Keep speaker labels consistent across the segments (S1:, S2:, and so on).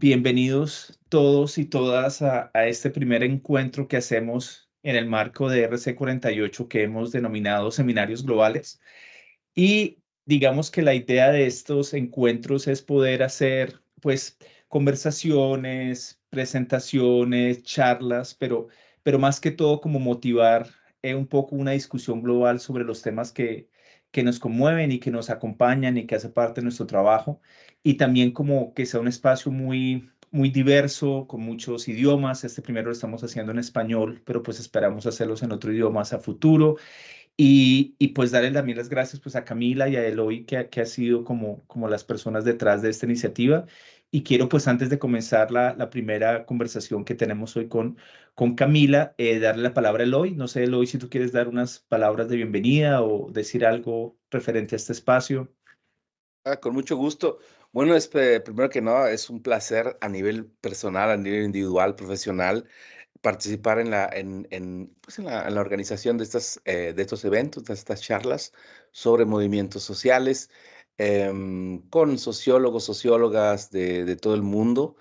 S1: Bienvenidos todos y todas a este primer encuentro que hacemos en el marco de RC48 que hemos denominado Seminarios Globales. Y digamos que la idea de estos encuentros es poder hacer, pues, conversaciones, presentaciones, charlas, pero más que todo como motivar un poco una discusión global sobre los temas que nos conmueven y que nos acompañan y que hace parte de nuestro trabajo. Y también como que sea un espacio muy diverso, con muchos idiomas. Este primero lo estamos haciendo en español, pero pues esperamos hacerlos en otro idioma a futuro. Y pues darle también las gracias pues a Camila y a Eloy que ha sido como las personas detrás de esta iniciativa. Y quiero pues antes de comenzar la primera conversación que tenemos hoy con Camila, darle la palabra a Eloy. No sé, Eloy, si tú quieres dar unas palabras de bienvenida o decir algo referente a este espacio.
S2: Con mucho gusto. Bueno, primero que nada, es un placer a nivel personal, a nivel individual, profesional, participar pues, en la organización de estos eventos, de estas charlas sobre movimientos sociales, con sociólogos, sociólogas de todo el mundo.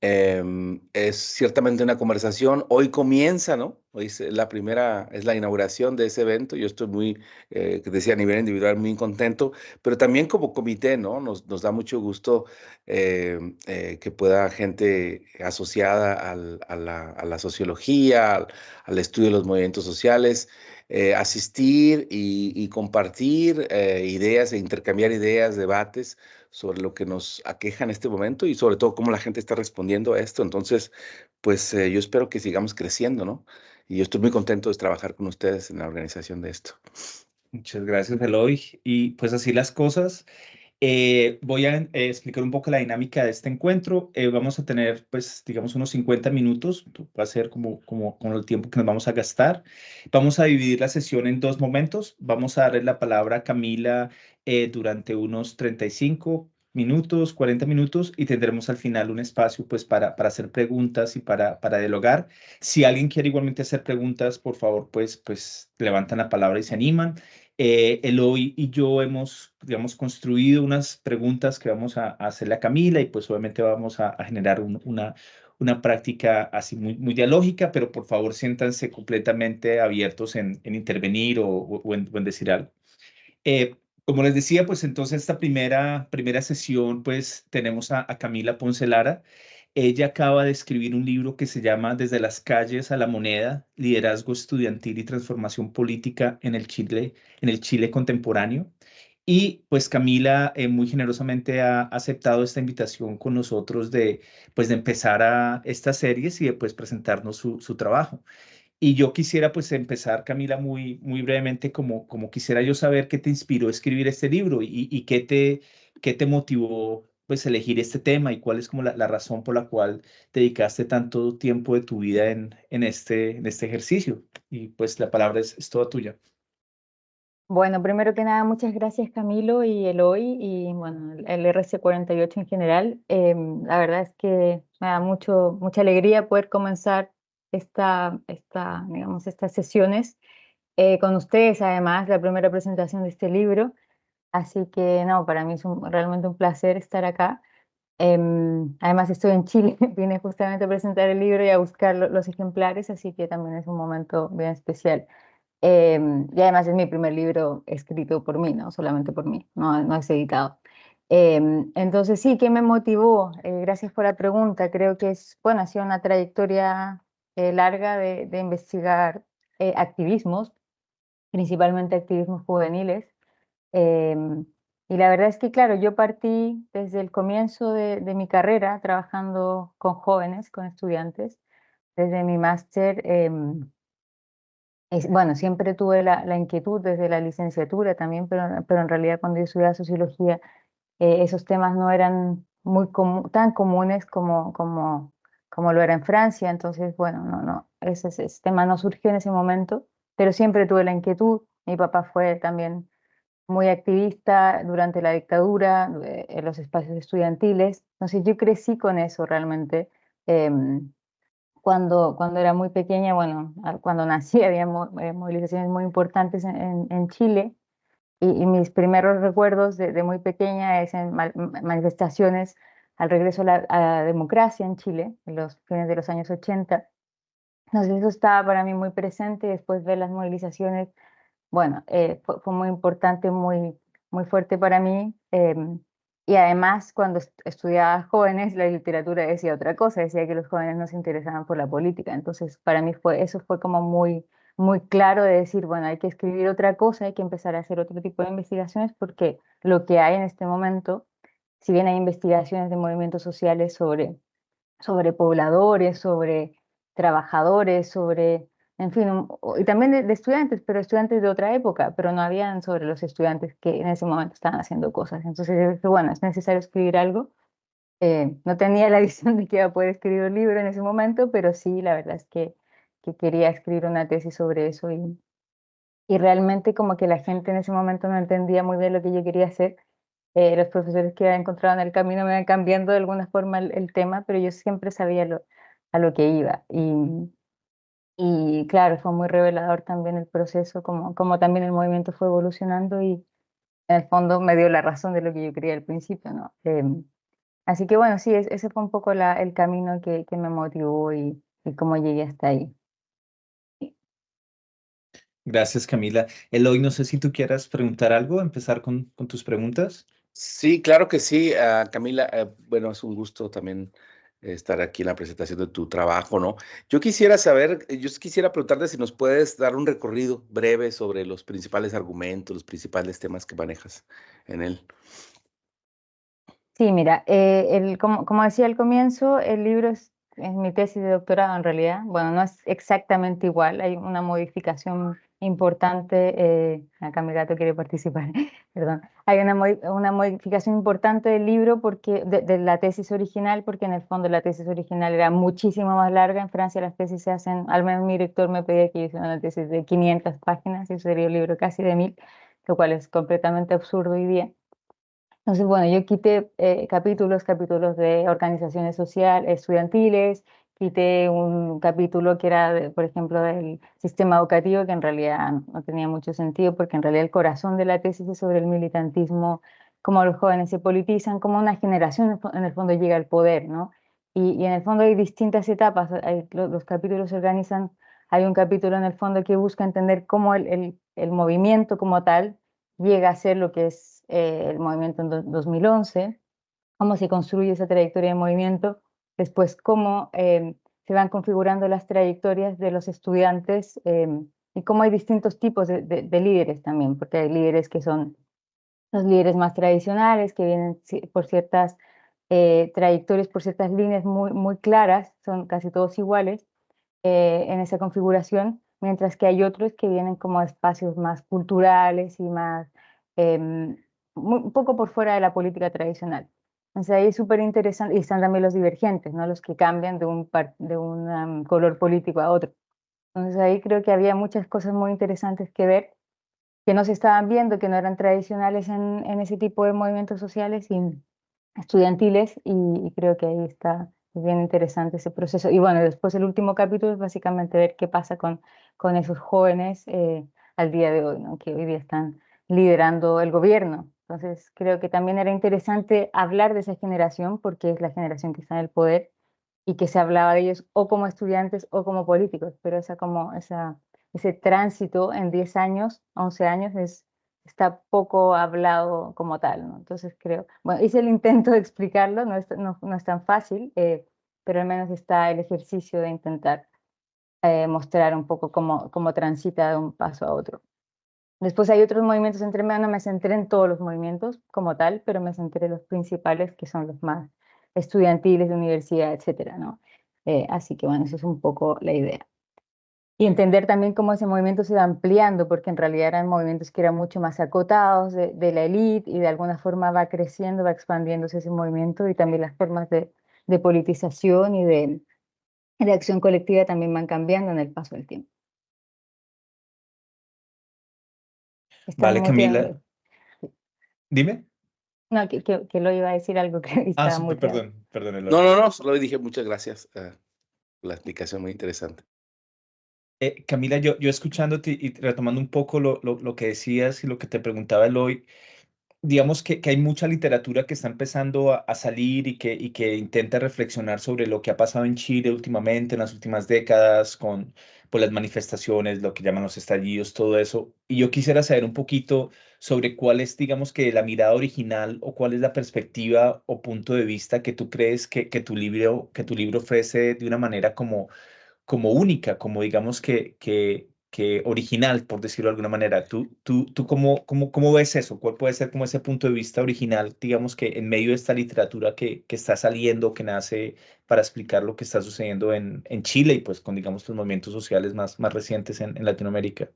S2: Es ciertamente una conversación. Hoy comienza, ¿no? Hoy es la inauguración de ese evento. Yo estoy que decía, a nivel individual, muy contento, pero también como comité, ¿no? Nos da mucho gusto que pueda gente asociada a la sociología, al estudio de los movimientos sociales, asistir y compartir ideas e intercambiar ideas, debates sobre lo que nos aqueja en este momento y sobre todo cómo la gente está respondiendo a esto. Entonces, pues yo espero que sigamos creciendo, ¿no? Y yo estoy muy contento de trabajar con ustedes en la organización de esto.
S1: Muchas gracias, Eloy. Y pues así las cosas. Voy a explicar un poco la dinámica de este encuentro. Vamos a tener, pues, digamos, unos 50 minutos. Va a ser como el tiempo que nos vamos a gastar. Vamos a dividir la sesión en dos momentos. Vamos a darle la palabra a Camila durante unos 35 minutos, 40 minutos, y tendremos al final un espacio, pues, para hacer preguntas y para dialogar. Si alguien quiere igualmente hacer preguntas, por favor, pues levantan la palabra y se animan. Eloy y yo hemos, digamos, construido unas preguntas que vamos a hacerle a Camila y pues obviamente vamos a generar una práctica así muy dialógica, pero por favor siéntanse completamente abiertos en intervenir o en decir algo. Como les decía, pues entonces esta primera sesión, pues tenemos a Camila Ponce Lara. Ella acaba de escribir un libro que se llama Desde las calles a la moneda, liderazgo estudiantil y transformación política en el Chile contemporáneo. Y pues Camila muy generosamente ha aceptado esta invitación con nosotros de empezar a estas series y de pues presentarnos su trabajo. Y yo quisiera pues empezar, Camila, muy brevemente, como quisiera yo saber qué te inspiró a escribir este libro y qué te motivó pues elegir este tema y cuál es como la razón por la cual dedicaste tanto tiempo de tu vida en este ejercicio. Y pues la palabra es toda tuya.
S3: Bueno, primero que nada, muchas gracias Camilo y Eloy y bueno, el RC48 en general. La verdad es que me da mucha alegría poder comenzar digamos, estas sesiones con ustedes, además, la primera presentación de este libro. Así que no, para mí es realmente un placer estar acá. Además estoy en Chile, vine justamente a presentar el libro y a buscar los ejemplares, así que también es un momento bien especial. Y además es mi primer libro escrito por mí, ¿no? Solamente por mí, no es editado. Entonces sí, ¿qué me motivó? Gracias por la pregunta. Creo que bueno, ha sido una trayectoria larga de investigar activismos, principalmente activismos juveniles. Em, y la verdad es que, claro, yo partí desde el comienzo de mi carrera trabajando con jóvenes, con estudiantes, desde mi máster. Bueno, siempre tuve la inquietud desde la licenciatura también, pero en realidad cuando yo estudiaba sociología, esos temas no eran tan comunes como lo era en Francia. Entonces, bueno, ese tema no surgió en ese momento, pero siempre tuve la inquietud. Mi papá fue también muy activista durante la dictadura, en los espacios estudiantiles. Entonces, yo crecí con eso realmente. em, cuando era muy pequeña, bueno, cuando nací había movilizaciones muy importantes en Chile y mis primeros recuerdos de muy pequeña es en manifestaciones al regreso a la democracia en Chile, en los fines de los años 80. Entonces eso estaba para mí muy presente, después ver las movilizaciones, bueno, fue muy importante, muy fuerte para mí. Y además, cuando estudiaba jóvenes, la literatura decía otra cosa, decía que los jóvenes no se interesaban por la política. Entonces, para mí eso fue como muy claro de decir, bueno, hay que escribir otra cosa, hay que empezar a hacer otro tipo de investigaciones, porque lo que hay en este momento, si bien hay investigaciones de movimientos sociales sobre pobladores, sobre trabajadores, sobre, en fin, y también de estudiantes, pero estudiantes de otra época, pero no habían sobre los estudiantes que en ese momento estaban haciendo cosas. Entonces yo dije, bueno, es necesario escribir algo. No tenía la visión de que iba a poder escribir un libro en ese momento, pero sí, la verdad es que quería escribir una tesis sobre eso y realmente como que la gente en ese momento no entendía muy bien lo que yo quería hacer. Los profesores que había encontrado en el camino me iban cambiando de alguna forma el tema, pero yo siempre sabía a lo que iba. Y claro, fue muy revelador también el proceso, como también el movimiento fue evolucionando y en el fondo me dio la razón de lo que yo quería al principio, ¿no? Así que bueno, sí, ese fue un poco el camino que me motivó y cómo llegué hasta ahí.
S1: Gracias, Camila. Eloy, no sé si tú quieras preguntar algo, empezar con tus preguntas.
S2: Sí, claro que sí, Camila. Bueno, es un gusto también estar aquí en la presentación de tu trabajo, ¿no? Yo quisiera saber, yo quisiera preguntarte si nos puedes dar un recorrido breve sobre los principales argumentos, los principales temas que manejas en él.
S3: Sí, mira, como decía al comienzo, el libro es mi tesis de doctorado en realidad. Bueno, no es exactamente igual, hay una modificación importante. Acá mi gato quiere participar, perdón. Hay una modificación importante del libro de la tesis original, porque en el fondo la tesis original era muchísimo más larga. En Francia las tesis se hacen, al menos mi director me pedía que yo hiciera una tesis de 500 páginas, y eso sería un libro casi de 1000, lo cual es completamente absurdo hoy día. Entonces, bueno, yo quité capítulos de organizaciones sociales, estudiantiles, quité un capítulo que era, por ejemplo, del sistema educativo, que en realidad no tenía mucho sentido, porque en realidad el corazón de la tesis es sobre el militantismo, cómo los jóvenes se politizan, cómo una generación en el fondo llega al poder, ¿no? Y en el fondo hay distintas etapas, los capítulos se organizan, hay un capítulo en el fondo que busca entender cómo el movimiento como tal llega a ser lo que es el movimiento en 2011, cómo se construye esa trayectoria de movimiento, después cómo se van configurando las trayectorias de los estudiantes, y cómo hay distintos tipos de líderes también, porque hay líderes que son los líderes más tradicionales, que vienen por ciertas trayectorias, por ciertas líneas muy claras, son casi todos iguales en esa configuración, mientras que hay otros que vienen como espacios más culturales y más, un poco por fuera de la política tradicional. Entonces ahí es súper interesante, y están también los divergentes, ¿no? Los que cambian de un color político a otro. Entonces ahí creo que había muchas cosas muy interesantes que ver, que no se estaban viendo, que no eran tradicionales en ese tipo de movimientos sociales y estudiantiles, y creo que ahí está bien interesante ese proceso. Y bueno, después el último capítulo es básicamente ver qué pasa con esos jóvenes al día de hoy, ¿no? Que hoy día están liderando el gobierno. Entonces creo que también era interesante hablar de esa generación, porque es la generación que está en el poder y que se hablaba de ellos o como estudiantes o como políticos, pero ese tránsito en 10 años, 11 años está poco hablado como tal, ¿no? Entonces creo, bueno, hice el intento de explicarlo, no es tan fácil, pero al menos está el ejercicio de intentar mostrar un poco cómo transita de un paso a otro. Después hay otros movimientos entre medio, no me centré en todos los movimientos como tal, pero me centré en los principales, que son los más estudiantiles de universidad, etcétera, ¿no? Así que bueno, eso es un poco la idea. Y entender también cómo ese movimiento se va ampliando, porque en realidad eran movimientos que eran mucho más acotados de la élite, y de alguna forma va creciendo, va expandiéndose ese movimiento, y también las formas de politización y de acción colectiva también van cambiando en el paso del tiempo. Estaba
S1: Vale,
S3: muteado.
S1: Camila. Dime.
S3: No, que lo iba a decir algo que
S1: Ah,
S3: estaba
S1: súper,
S3: muteado.
S1: perdón,
S2: No,
S1: Eloy.
S2: no, no, solo dije muchas gracias por la explicación, muy interesante.
S1: Camila, yo escuchándote y retomando un poco lo que decías y lo que te preguntaba Eloy, digamos que hay mucha literatura que está empezando a salir y que intenta reflexionar sobre lo que ha pasado en Chile últimamente, en las últimas décadas, con pues, las manifestaciones, lo que llaman los estallidos, todo eso. Y yo quisiera saber un poquito sobre cuál es, digamos que la mirada original o cuál es la perspectiva o punto de vista que tú crees que tu libro ofrece de una manera como única, como digamos que original, por decirlo de alguna manera. ¿Tú cómo ves eso? ¿Cuál puede ser como ese punto de vista original, digamos que en medio de esta literatura que está saliendo, que nace para explicar lo que está sucediendo en Chile y pues con, digamos, los movimientos sociales más recientes en Latinoamérica?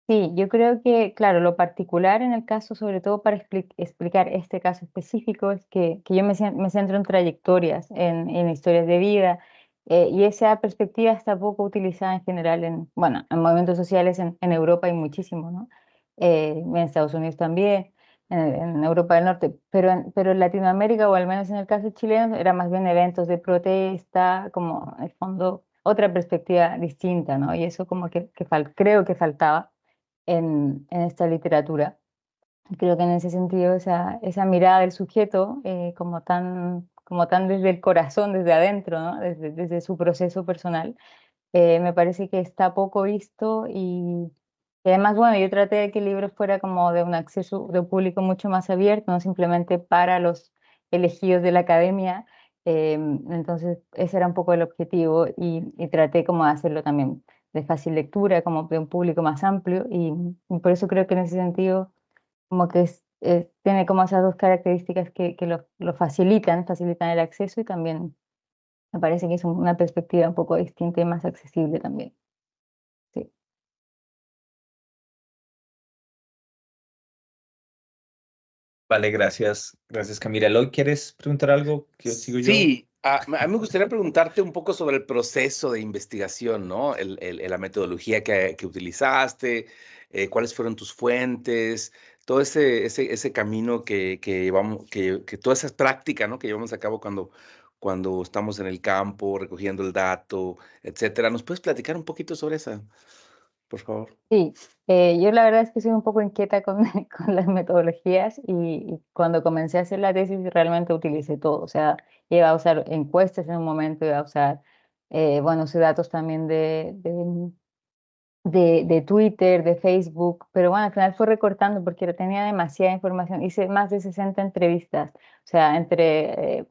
S3: Sí, yo creo que, claro, lo particular en el caso, sobre todo para explicar este caso específico, es que yo me centro en trayectorias, en historias de vida, y esa perspectiva está poco utilizada en general bueno, en movimientos sociales en Europa hay muchísimo, ¿no? En Estados Unidos también, en Europa del Norte, pero en Latinoamérica, o al menos en el caso chileno, era más bien eventos de protesta, como en el fondo otra perspectiva distinta, ¿no? Y eso como creo que faltaba en esta literatura. Creo que en ese sentido esa mirada del sujeto como tan desde el corazón, desde adentro, ¿no? Desde su proceso personal, me parece que está poco visto y además, bueno, yo traté de que el libro fuera como de un acceso de un público mucho más abierto, no simplemente para los elegidos de la academia. Entonces, ese era un poco el objetivo y traté como de hacerlo también de fácil lectura, como de un público más amplio y por eso creo que en ese sentido como que tiene como esas dos características que lo facilitan el acceso y también me parece que es una perspectiva un poco distinta y más accesible también. Sí.
S1: Vale, gracias Camila. ¿Eloy, quieres preguntar algo? ¿Que sigo yo?
S2: Sí, a mí me gustaría preguntarte un poco sobre el proceso de investigación, ¿no? La metodología que utilizaste, cuáles fueron tus fuentes, todo ese camino que llevamos, que toda esa práctica, ¿no? Que llevamos a cabo cuando estamos en el campo, recogiendo el dato, etcétera. ¿Nos puedes platicar un poquito sobre esa, por favor?
S3: Sí, yo la verdad es que soy un poco inquieta con, con las metodologías y cuando comencé a hacer la tesis realmente utilicé todo, o sea, iba a usar encuestas en un momento, iba a usar, bueno, usé datos también de Twitter, de Facebook, pero bueno, al final fue recortando porque tenía demasiada información, hice más de 60 entrevistas, o sea, entre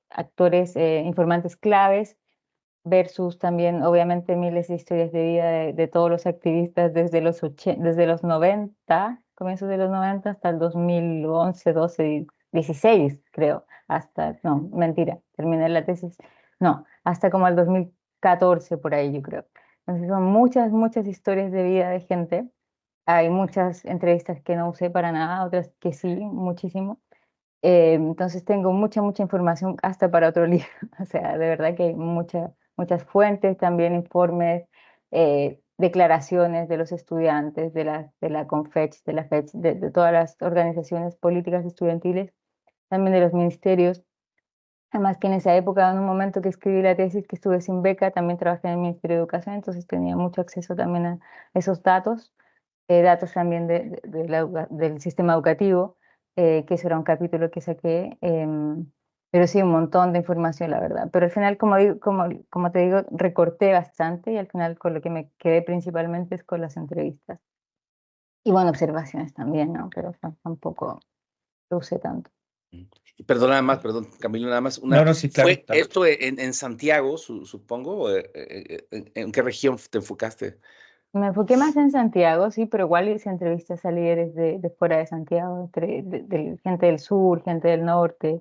S3: actores, informantes claves versus también, obviamente, miles de historias de vida de todos los activistas desde los 90 comienzos de los 90 hasta el 2011 12 16 creo, hasta, no, mentira, terminé la tesis, no, hasta como el 2014 por ahí, yo creo. Entonces son muchas historias de vida de gente. Hay muchas entrevistas que no usé para nada, otras que sí, muchísimo. Entonces tengo mucha información hasta para otro libro. O sea, de verdad que hay muchas fuentes, también informes, declaraciones de los estudiantes, de la Confech, de la FECH, de todas las organizaciones políticas estudiantiles, también de los ministerios. Además que en esa época, en un momento que escribí la tesis, que estuve sin beca, también trabajé en el Ministerio de Educación, entonces tenía mucho acceso también a esos datos, datos también del sistema educativo, que eso era un capítulo que saqué, pero sí, un montón de información, la verdad. Pero al final, como te digo, recorté bastante y al final con lo que me quedé principalmente es con las entrevistas. Y bueno, observaciones también, ¿no? Pero tampoco lo usé tanto.
S2: Y perdón, nada más, perdón, Camilo, nada más.
S1: No, no, sí, claro,
S2: ¿Fue
S1: claro.
S2: esto en Santiago, supongo? ¿En qué región te enfocaste?
S3: Me enfoqué más en Santiago, sí, pero igual hice entrevistas a líderes de fuera de Santiago, gente del sur, gente del norte.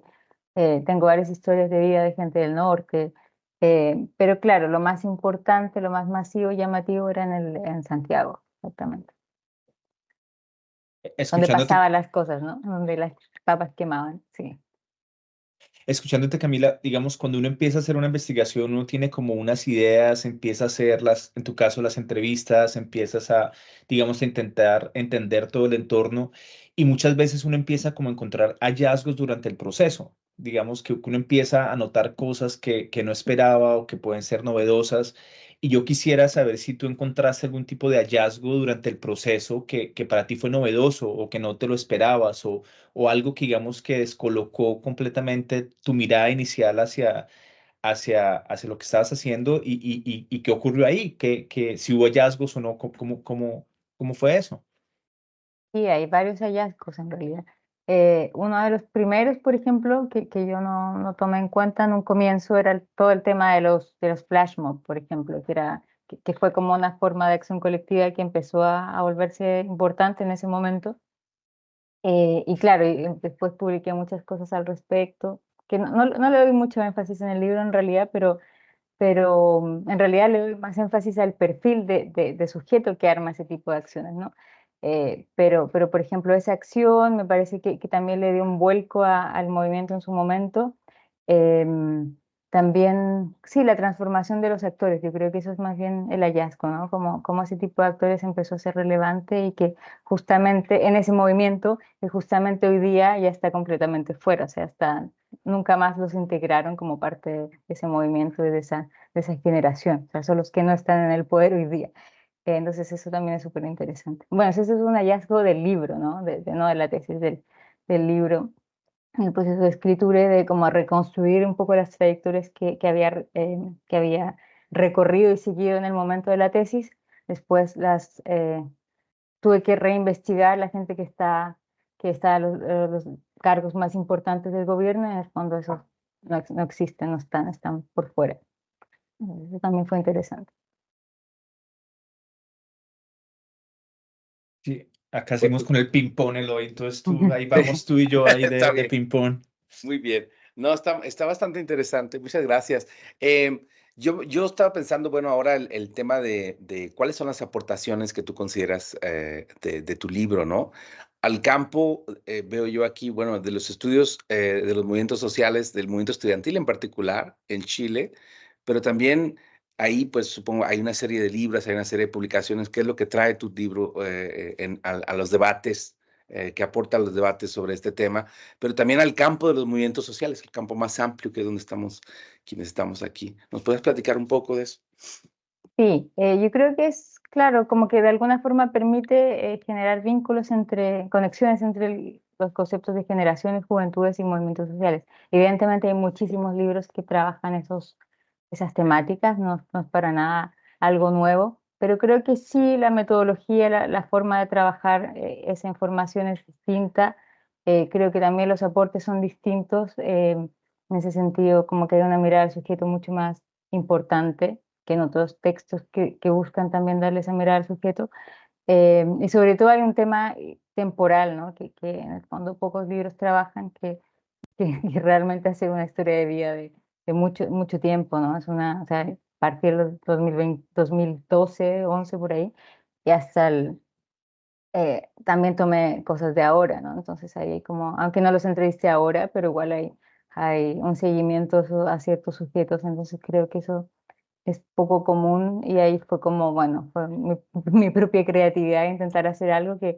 S3: Tengo varias historias de vida de gente del norte. Pero claro, lo más importante, lo más masivo y llamativo era en Santiago, exactamente. Donde
S1: Escuchándote,
S3: pasaban las cosas, ¿no? Donde las papas quemaban, sí.
S1: Escuchándote, Camila, digamos, cuando uno empieza a hacer una investigación, uno tiene como unas ideas, empieza a hacer en tu caso, las entrevistas, empiezas a, digamos, a intentar entender todo el entorno y muchas veces uno empieza como a encontrar hallazgos durante el proceso. Digamos que uno empieza a notar cosas que no esperaba o que pueden ser novedosas Y yo quisiera saber si tú encontraste algún tipo de hallazgo durante el proceso que para ti fue novedoso o que no te lo esperabas o algo que digamos que descolocó completamente tu mirada inicial hacia lo que estabas haciendo y qué ocurrió ahí, que si hubo hallazgos o no, cómo fue eso.
S3: Sí, hay varios hallazgos en realidad. Uno de los primeros, por ejemplo, que yo no tomé en cuenta en un comienzo era todo el tema de los flash mob, por ejemplo, que fue como una forma de acción colectiva que empezó a volverse importante en ese momento. Y claro, después publiqué muchas cosas al respecto, que no le doy mucho énfasis en el libro en realidad, pero en realidad le doy más énfasis al perfil de sujeto que arma ese tipo de acciones, ¿no? Pero, por ejemplo, esa acción me parece que también le dio un vuelco al movimiento en su momento. Em, También, sí, la transformación de los actores, yo creo que eso es más bien el hallazgo, ¿no? Como ese tipo de actores empezó a ser relevante y que justamente en ese movimiento, que justamente hoy día ya está completamente fuera, o sea, nunca más los integraron como parte de ese movimiento y de esa generación, o sea, son los que no están en el poder hoy día. Entonces eso también es súper interesante. Bueno, ese es un hallazgo del libro, ¿no? No de la tesis, del libro, el proceso de escritura y de cómo reconstruir un poco las trayectorias que había recorrido y seguido en el momento de la tesis. Después tuve que reinvestigar la gente que está a los cargos más importantes del gobierno y en el fondo esos no existen, están por fuera. Eso también fue interesante.
S1: Sí, acá
S2: Bueno,
S1: seguimos con el ping-pong, Eloy, entonces ahí vamos tú y yo ahí
S2: está
S1: de
S2: bien,
S1: ping-pong.
S2: muy bien. No, está bastante interesante. Muchas gracias. Yo estaba pensando, bueno, ahora el tema de cuáles son las aportaciones que tú consideras de tu libro, ¿no? Al campo, veo yo aquí, bueno, de los estudios de los movimientos sociales, del movimiento estudiantil en particular, en Chile, pero también ahí, pues supongo, hay una serie de libros, hay una serie de publicaciones. ¿Qué es lo que trae tu libro a los debates, que aporta a los debates sobre este tema? Pero también al campo de los movimientos sociales, el campo más amplio que es donde estamos, quienes estamos aquí. ¿Nos puedes platicar un poco de eso?
S3: Sí, yo creo que es claro, como que de alguna forma permite generar conexiones entre los conceptos de generaciones, juventudes y movimientos sociales. Evidentemente hay muchísimos libros que trabajan esas temáticas, no es para nada algo nuevo, pero creo que sí la metodología, la forma de trabajar esa información es distinta. Creo que también los aportes son distintos, en ese sentido, como que hay una mirada al sujeto mucho más importante que en otros textos que buscan también darle esa mirada al sujeto. Y sobre todo hay un tema temporal, ¿no? Que en el fondo pocos libros trabajan, que realmente hace una historia de vida de mucho tiempo, ¿no? O sea, a partir del 2020, 2012, 11 por ahí, y también tomé cosas de ahora, ¿no? Entonces ahí hay como, aunque no los entrevisté ahora, pero igual hay un seguimiento a ciertos sujetos, entonces creo que eso es poco común y ahí fue como, bueno, fue mi propia creatividad intentar hacer algo que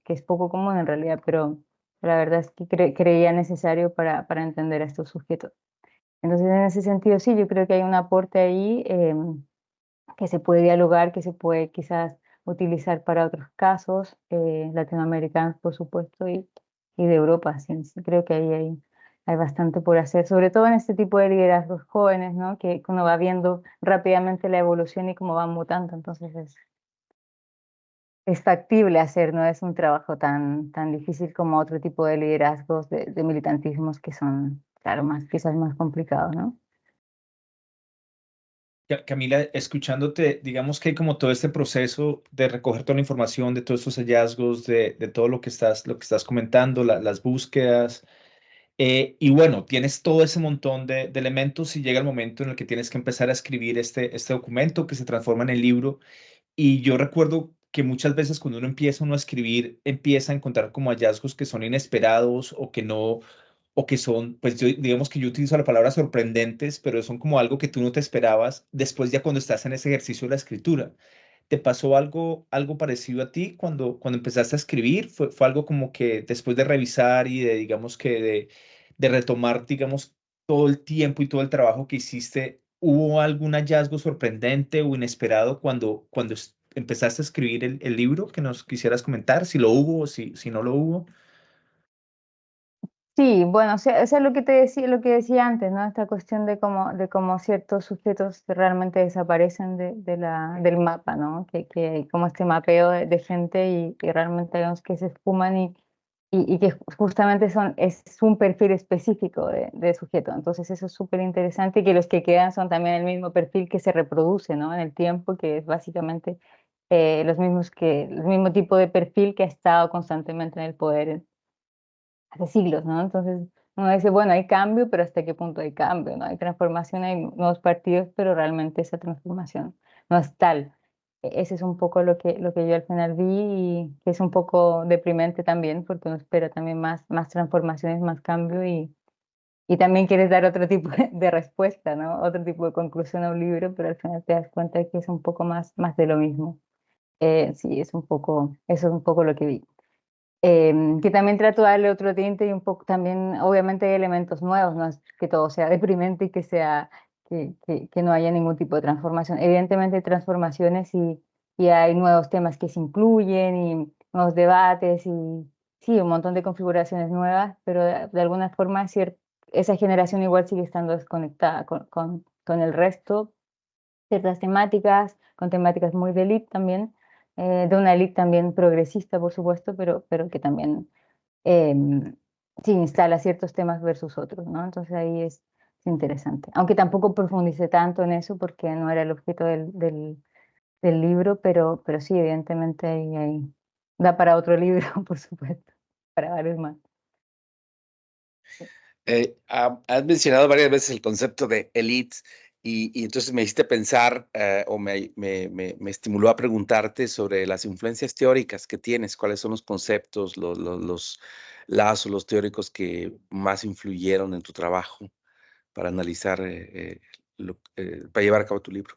S3: es poco común en realidad, pero la verdad es que creía necesario para entender a estos sujetos. Entonces, en ese sentido, sí, yo creo que hay un aporte ahí que se puede dialogar, que se puede quizás utilizar para otros casos latinoamericanos, por supuesto, y de Europa. Sí, sí, creo que ahí hay bastante por hacer, sobre todo en este tipo de liderazgos jóvenes, ¿no? Que uno va viendo rápidamente la evolución y cómo van mutando, entonces es factible hacer, no es un trabajo tan difícil como otro tipo de liderazgos, de militantismos que son, claro, quizás más complicados, ¿no?
S1: Camila, escuchándote, digamos que hay como todo este proceso de recoger toda la información, de todos estos hallazgos, de todo lo que estás comentando, las búsquedas, y bueno, tienes todo ese montón de elementos y llega el momento en el que tienes que empezar a escribir este documento que se transforma en el libro. Y yo recuerdo que muchas veces cuando uno a escribir, empieza a encontrar como hallazgos que son inesperados o que no, o que son, pues digamos que yo utilizo la palabra sorprendentes, pero son como algo que tú no te esperabas después ya cuando estás en ese ejercicio de la escritura. ¿Te pasó algo parecido a ti cuando empezaste a escribir? ¿Fue algo como que después de revisar y digamos que de retomar, digamos, todo el tiempo y todo el trabajo que hiciste, ¿Hubo algún hallazgo sorprendente o inesperado cuando empezaste a escribir el libro que nos quisieras comentar? Si lo hubo o si no lo hubo.
S3: Sí, bueno, o sea, lo que decía antes, ¿no? Esta cuestión de cómo ciertos sujetos realmente desaparecen del mapa, ¿no? Que hay como este mapeo de gente y realmente vemos que se esfuman y que justamente es un perfil específico de sujeto. Entonces eso es súper interesante y que los que quedan son también el mismo perfil que se reproduce, ¿no? En el tiempo, que es básicamente el mismo tipo de perfil que ha estado constantemente en el poder hace siglos, ¿no? Entonces uno dice, bueno, hay cambio, pero ¿hasta qué punto hay cambio? ¿No? Hay transformación, hay nuevos partidos, pero realmente esa transformación no es tal. Ese es un poco lo que yo al final vi y que es un poco deprimente también, porque uno espera también más transformaciones, más cambio y también quieres dar otro tipo de respuesta, ¿no? Otro tipo de conclusión a un libro, pero al final te das cuenta de que es un poco más de lo mismo. Sí, eso es un poco lo que vi. Que también trato de darle otro tinte y un poco también, obviamente hay elementos nuevos, no es que todo sea deprimente y que no haya ningún tipo de transformación. Evidentemente hay transformaciones y hay nuevos temas que se incluyen y nuevos debates y sí, un montón de configuraciones nuevas, pero de alguna forma esa generación igual sigue estando desconectada con el resto, ciertas temáticas, con temáticas muy de élite también, de una élite también progresista, por supuesto, pero que también em, sí instala ciertos temas versus otros, ¿no? Entonces ahí es interesante. Aunque tampoco profundicé tanto en eso porque no era el objeto del libro, pero sí, evidentemente ahí da para otro libro, por supuesto, para varios más.
S2: Has mencionado varias veces el concepto de elites y entonces me hiciste pensar, o me estimuló a preguntarte sobre las influencias teóricas que tienes, cuáles son los conceptos, los lazos, los teóricos que más influyeron en tu trabajo para analizar, para llevar a cabo tu libro.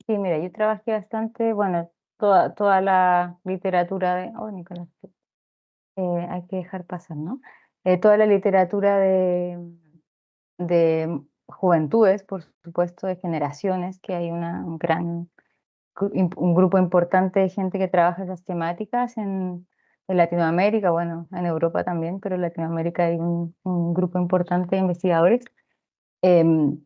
S3: Sí, mira, yo trabajé bastante, bueno, toda la literatura oh, Nicolás, hay que dejar pasar, ¿no? Toda la literatura de juventudes, por supuesto, de generaciones, que hay un gran un grupo importante de gente que trabaja esas temáticas en Latinoamérica, bueno, en Europa también, pero en Latinoamérica hay un grupo importante de investigadores. Em,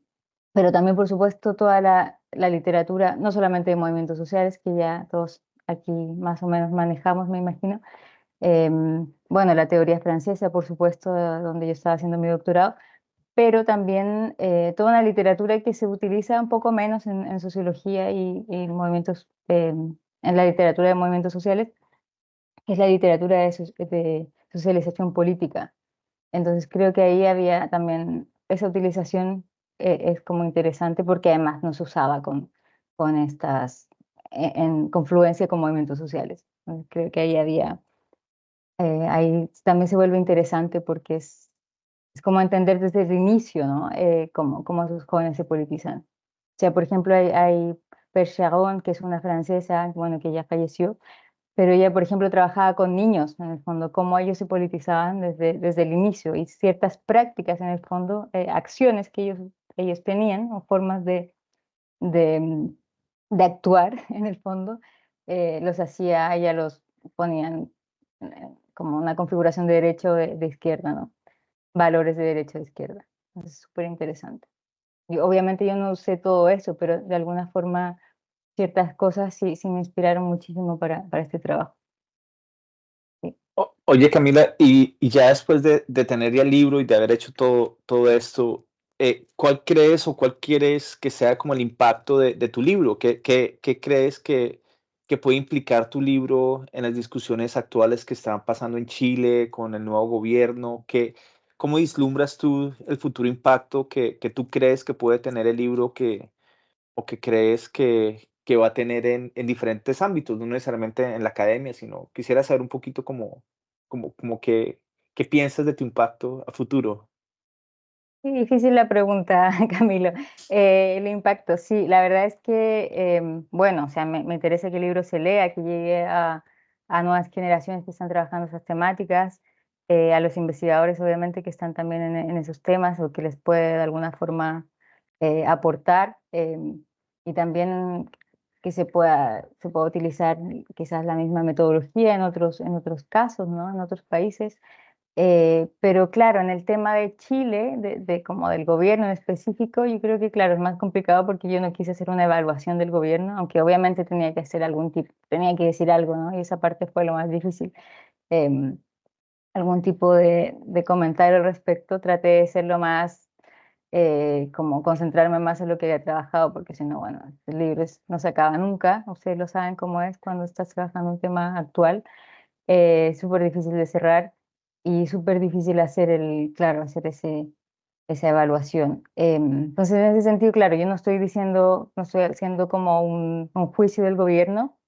S3: pero también, por supuesto, toda la literatura, no solamente de movimientos sociales, que ya todos aquí más o menos manejamos, me imagino. Bueno, la teoría francesa, por supuesto, donde yo estaba haciendo mi doctorado, pero también toda una literatura que se utiliza un poco menos en sociología y movimientos, en la literatura de movimientos sociales, que es la literatura de socialización política. Entonces creo que ahí había también esa utilización, es como interesante porque además no se usaba con estas, en confluencia con movimientos sociales. Entonces, creo que ahí ahí también se vuelve interesante porque es como entender desde el inicio, ¿no? Cómo esos jóvenes se politizan. O sea, por ejemplo, hay Percheron, que es una francesa, bueno, que ya falleció, pero ella, por ejemplo, trabajaba con niños, en el fondo, cómo ellos se politizaban desde el inicio y ciertas prácticas, en el fondo, acciones que ellos tenían o formas de, mm, de actuar, en el fondo, los hacía, ella los ponían como una configuración de derecho de izquierda, ¿no? Valores de derecha a izquierda. Entonces, es súper interesante. Y obviamente yo no sé todo eso, pero de alguna forma ciertas cosas sí me inspiraron muchísimo para este trabajo. Sí.
S1: Oye, Camila, y ya después de tener ya el libro y de haber hecho todo esto, ¿cuál crees o cuál quieres que sea como el impacto de tu libro? ¿Qué crees que puede implicar tu libro en las discusiones actuales que están pasando en Chile con el nuevo gobierno? ¿Cómo vislumbras tú el futuro impacto que tú crees que puede tener el libro o que crees que va a tener en diferentes ámbitos, no necesariamente en la academia, sino quisiera saber un poquito como qué piensas de tu impacto a futuro?
S3: Sí, difícil la pregunta, Camilo. El impacto, sí, la verdad es que, bueno, o sea, me interesa que el libro se lea, que llegue a nuevas generaciones que están trabajando esas temáticas, a los investigadores, obviamente, que están también en esos temas o que les puede de alguna forma aportar, y también que se pueda utilizar quizás la misma metodología en otros casos, ¿no? En otros países. Pero claro, en el tema de Chile, como del gobierno en específico, yo creo que claro, es más complicado porque yo no quise hacer una evaluación del gobierno, aunque obviamente tenía que hacer tenía que decir algo, ¿no? Y esa parte fue lo más difícil. Em, Algún tipo de comentario al respecto, traté de ser lo más, como concentrarme más en lo que había trabajado, porque si no, bueno, el libro no se acaba nunca, ustedes lo saben cómo es cuando estás trabajando un tema actual, súper difícil de cerrar y súper difícil claro, hacer esa evaluación. Entonces, en ese sentido, claro, yo no estoy haciendo como un juicio del gobierno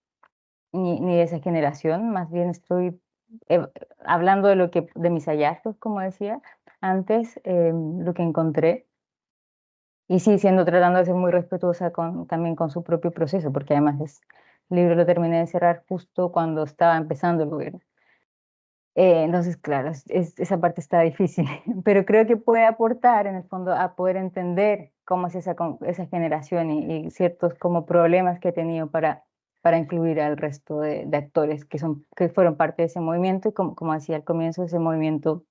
S3: ni de esa generación, más bien estoy eh, hablando de mis hallazgos, como decía antes, lo que encontré. Y sí, tratando de ser muy respetuosa también con su propio proceso, porque además el libro lo terminé de cerrar justo cuando estaba empezando el gobierno. Entonces, claro, esa parte está difícil, pero creo que puede aportar en el fondo a poder entender cómo es esa generación y ciertos como problemas que he tenido para incluir al resto de actores que fueron parte de ese movimiento y como decía al comienzo, ese movimiento,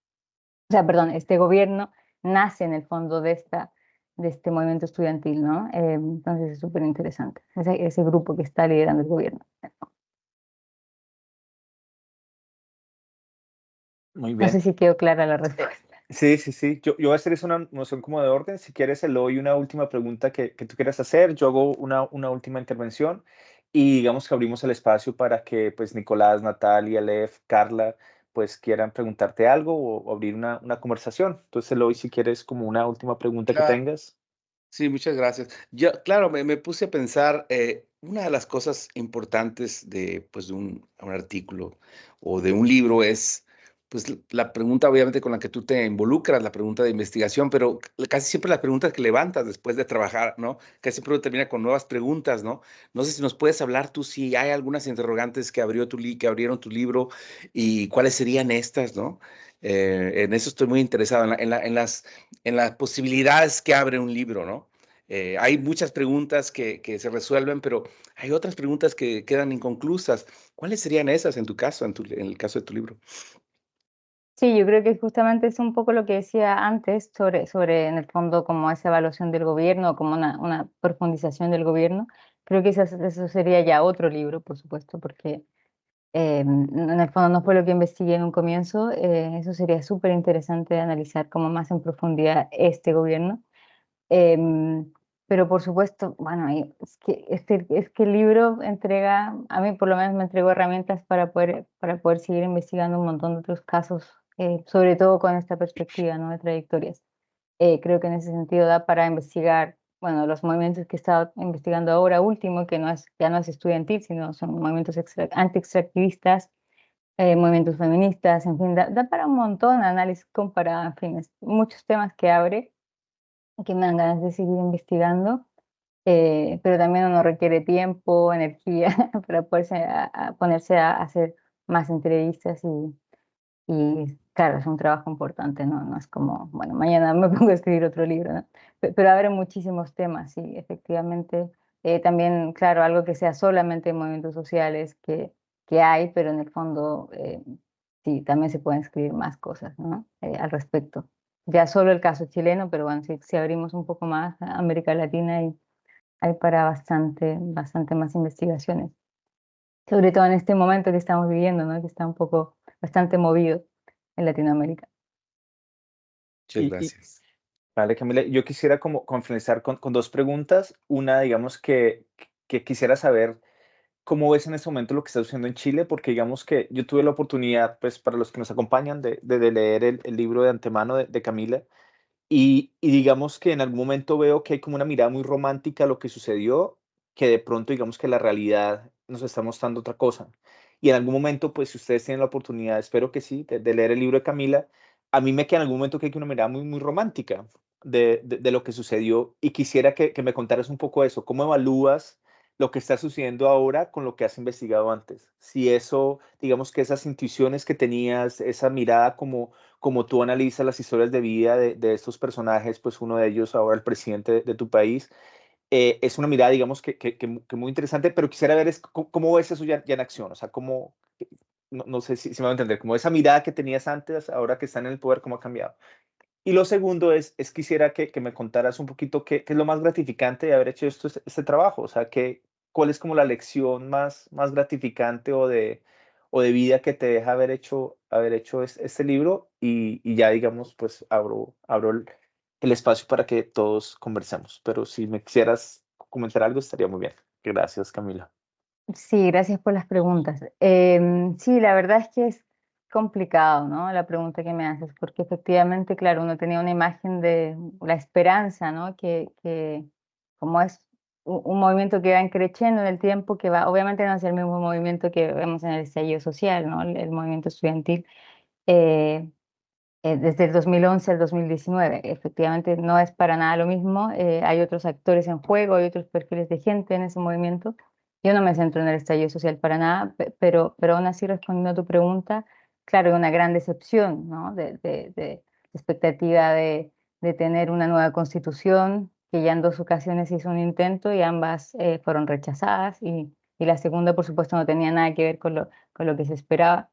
S3: o sea, perdón, este gobierno nace en el fondo de este movimiento estudiantil, ¿no? Entonces es súper interesante, ese grupo que está liderando el gobierno.
S1: Muy
S3: No sé
S1: bien.
S3: si quedó clara la respuesta.
S1: Sí, sí, sí. Yo voy a hacer eso una noción como de orden. Si quieres, Eloy, una última pregunta que tú quieras hacer. Yo hago una última intervención y digamos que abrimos el espacio para que pues Nicolás, Natalia, Lev, Carla, pues quieran preguntarte algo o abrir una conversación. Entonces, Eloy, si quieres como una última pregunta que
S2: Claro.
S1: tengas.
S2: Sí, muchas gracias. Yo, claro, me puse a pensar, una de las cosas importantes de, pues, de un artículo o de un libro es, pues, la pregunta, obviamente, con la que tú te involucras, la pregunta de investigación, pero casi siempre las preguntas que levantas después de trabajar, ¿no? Casi siempre uno termina con nuevas preguntas, ¿no? No sé si nos puedes hablar tú si hay algunas interrogantes que abrieron tu libro y cuáles serían estas, ¿no? En eso estoy muy interesado, en las posibilidades que abre un libro, ¿no? Hay muchas preguntas que se resuelven, pero hay otras preguntas que quedan inconclusas. ¿Cuáles serían esas en tu caso, en el caso de tu libro?
S3: Sí, yo creo que justamente es un poco lo que decía antes sobre en el fondo como esa evaluación del gobierno, como una profundización del gobierno. Creo que eso sería ya otro libro, por supuesto, porque en el fondo no fue lo que investigué en un comienzo. Eso sería súper interesante de analizar como más en profundidad este gobierno. Em, pero por supuesto, bueno, es que el libro entrega, a mí por lo menos me entregó herramientas para poder seguir investigando un montón de otros casos, sobre todo con esta perspectiva, ¿no? De trayectorias. Creo que en ese sentido da para investigar, bueno, los movimientos que he estado investigando ahora último, que ya no es estudiantil, sino son movimientos anti-extractivistas, movimientos feministas, en fin, da para un montón de análisis comparado, en fin, muchos temas que abre y que me dan ganas de seguir investigando, pero también uno requiere tiempo, energía para ponerse a hacer más entrevistas y claro, es un trabajo importante, ¿no? No es como, bueno, mañana me pongo a escribir otro libro, ¿no? Pero abre muchísimos temas, sí, efectivamente. También, claro, algo que sea solamente movimientos sociales que hay, pero en el fondo sí, también se pueden escribir más cosas, ¿no? Al respecto. Ya solo el caso chileno, pero bueno, si abrimos un poco más a América Latina hay para bastante más investigaciones. Sobre todo en este momento que estamos viviendo, ¿no? Que está un poco bastante movido en Latinoamérica.
S2: Muchas
S1: Y
S2: gracias.
S1: vale, Camila, yo quisiera como finalizar con dos preguntas. Una, digamos que quisiera saber cómo ves en este momento lo que está sucediendo en Chile, porque digamos que yo tuve la oportunidad, pues para los que nos acompañan, de leer el libro de antemano de Camila, y digamos que en algún momento veo que hay como una mirada muy romántica a lo que sucedió, que de pronto digamos que la realidad nos está mostrando otra cosa. Y en algún momento, pues si ustedes tienen la oportunidad, espero que sí, de leer el libro de Camila, a mí me queda en algún momento que hay una mirada muy, muy romántica de lo que sucedió y quisiera que me contaras un poco eso, cómo evalúas lo que está sucediendo ahora con lo que has investigado antes. Si eso, digamos que esas intuiciones que tenías, esa mirada como tú analizas las historias de vida de estos personajes, pues uno de ellos ahora el presidente de tu país, es una mirada, digamos, que muy interesante, pero quisiera ver cómo ves eso ya en acción, o sea, no sé si me va a entender, como esa mirada que tenías antes, ahora que están en el poder, cómo ha cambiado. Y lo segundo es quisiera que me contaras un poquito qué es lo más gratificante de haber hecho este trabajo, o sea, cuál es como la lección más gratificante o de vida que te deja haber hecho este libro y ya, digamos, pues abro el espacio para que todos conversemos. Pero si me quisieras comentar algo, estaría muy bien. Gracias, Camila.
S3: Sí, gracias por las preguntas. Sí, la verdad es que es complicado, ¿no? La pregunta que me haces, porque efectivamente, claro, uno tenía una imagen de la esperanza, ¿no? Que como es un movimiento que va creciendo en el tiempo, que va, obviamente no es el mismo movimiento que vemos en el estallido social, ¿no? El movimiento estudiantil, eh, desde el 2011 al 2019. Efectivamente, no es para nada lo mismo. Hay otros actores en juego, hay otros perfiles de gente en ese movimiento. Yo no me centro en el estallido social para nada, pero aún así respondiendo a tu pregunta, claro, hay una gran decepción, ¿no? De expectativa de tener una nueva constitución, que ya en dos ocasiones hizo un intento y ambas fueron rechazadas y la segunda, por supuesto, no tenía nada que ver con lo que se esperaba.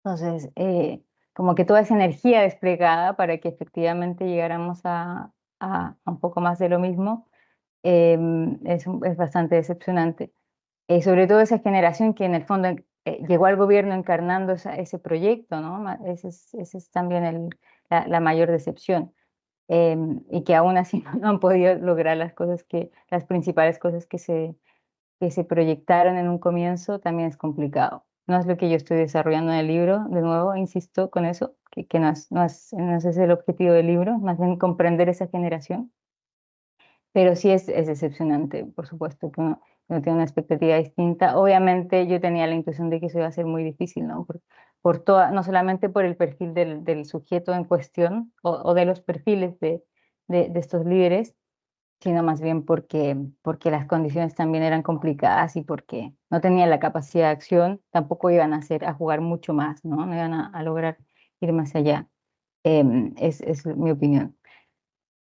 S3: Entonces, como que toda esa energía desplegada para que efectivamente llegáramos a un poco más de lo mismo, es bastante decepcionante. Sobre todo esa generación que en el fondo llegó al gobierno encarnando ese proyecto, ¿no? Ese es también la mayor decepción. Y que aún así no han podido lograr las principales cosas que se proyectaron en un comienzo, también es complicado. No es lo que yo estoy desarrollando en el libro, de nuevo, insisto con eso, que no es ese el objetivo del libro, más bien comprender esa generación, pero sí es decepcionante, por supuesto, que uno tiene una expectativa distinta. Obviamente yo tenía la intuición de que eso iba a ser muy difícil, ¿no? No solamente por el perfil del sujeto en cuestión o de los perfiles de estos líderes, sino más bien porque las condiciones también eran complicadas y porque no tenían la capacidad de acción, tampoco iban a jugar mucho más, ¿no? No iban a lograr ir más allá. Es mi opinión.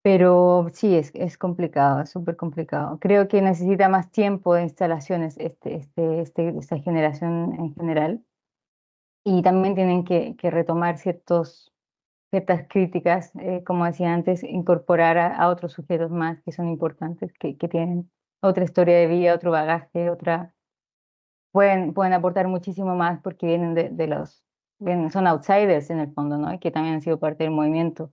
S3: Pero sí, es complicado, es súper complicado. Creo que necesita más tiempo de instalaciones esta generación en general y también tienen que retomar ciertas críticas, como decía antes, incorporar a otros sujetos más que son importantes, que tienen otra historia de vida, otro bagaje, pueden aportar muchísimo más porque vienen son outsiders en el fondo, ¿no? Y que también han sido parte del movimiento.